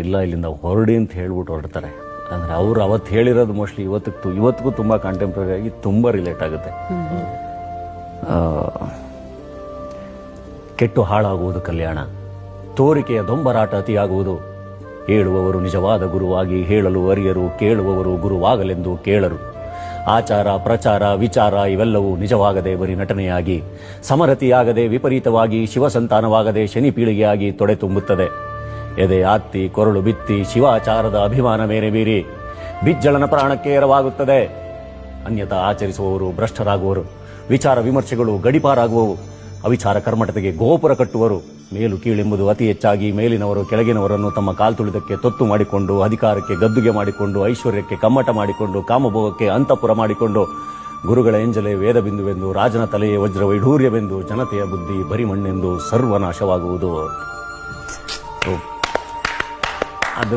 ಇಲ್ಲ ಇಲ್ಲಿಂದ ಹೊರಡಿ ಅಂತ ಹೇಳ್ಬಿಟ್ಟು ಹೊರಡ್ತಾರೆ. ಅಂದರೆ ಅವ್ರು ಅವತ್ತು ಹೇಳಿರೋದು ಮೋಸ್ಟ್ಲಿ ಇವತ್ತಿಗೂ ತುಂಬ ಕಾಂಟೆಂಪ್ರರಿ ಆಗಿ ತುಂಬ ರಿಲೇಟ್ ಆಗುತ್ತೆ. ಕೆಟ್ಟು ಹಾಳಾಗುವುದು ಕಲ್ಯಾಣ, ತೋರಿಕೆಯ ದೊಂಬರಾಟ ಅತಿಯಾಗುವುದು. ಹೇಳುವವರು ನಿಜವಾದ ಗುರುವಾಗಿ ಹೇಳಲು ಅರಿಯರು, ಕೇಳುವವರು ಗುರುವಾಗಲೆಂದು ಕೇಳರು. ಆಚಾರ ಪ್ರಚಾರ ವಿಚಾರ ಇವೆಲ್ಲವೂ ನಿಜವಾಗದೆ ಬರೀ ನಟನೆಯಾಗಿ, ಸಮರತಿಯಾಗದೆ ವಿಪರೀತವಾಗಿ, ಶಿವಸಂತಾನವಾಗದೆ ಶನಿ ಪೀಳಿಗೆಯಾಗಿ ತೊಡೆ ತುಂಬುತ್ತದೆ. ಎದೆ ಆತ್ತಿ ಕೊರಳು ಬಿತ್ತಿ ಶಿವಾಚಾರದ ಅಭಿಮಾನ ಮೇರೆ ಮೀರಿ ಬಿಜ್ಜಳನ ಪ್ರಾಣಕ್ಕೆ ಎರವಾಗುತ್ತದೆ. ಅನ್ಯತಾ ಆಚರಿಸುವವರು ಭ್ರಷ್ಟರಾಗುವರು, ವಿಚಾರ ವಿಮರ್ಶೆಗಳು ಗಡಿಪಾರಾಗುವವು. ಅವಿಚಾರ ಕರ್ಮಟತೆಗೆ ಗೋಪುರ ಕಟ್ಟುವರು. ಮೇಲು ಕೀಳೆಂಬುದು ಅತಿ ಹೆಚ್ಚಾಗಿ ಮೇಲಿನವರು ಕೆಳಗಿನವರನ್ನು ತಮ್ಮ ಕಾಲ್ತುಳಿದಕ್ಕೆ ತೊತ್ತು ಮಾಡಿಕೊಂಡು, ಅಧಿಕಾರಕ್ಕೆ ಗದ್ದುಗೆ ಮಾಡಿಕೊಂಡು, ಐಶ್ವರ್ಯಕ್ಕೆ ಕಮ್ಮಟ ಮಾಡಿಕೊಂಡು, ಕಾಮಭೋಗಕ್ಕೆ ಅಂತಃಪುರ ಮಾಡಿಕೊಂಡು, ಗುರುಗಳ ಎಂಜಲೆ ವೇದಬಿಂದುವೆಂದು, ರಾಜನ ತಲೆಯೇ ವಜ್ರ ವೈಢೂರ್ಯವೆಂದು, ಜನತೆಯ ಬುದ್ಧಿ ಬರಿಮಣ್ಣೆಂದು ಸರ್ವನಾಶವಾಗುವುದು. ಅದು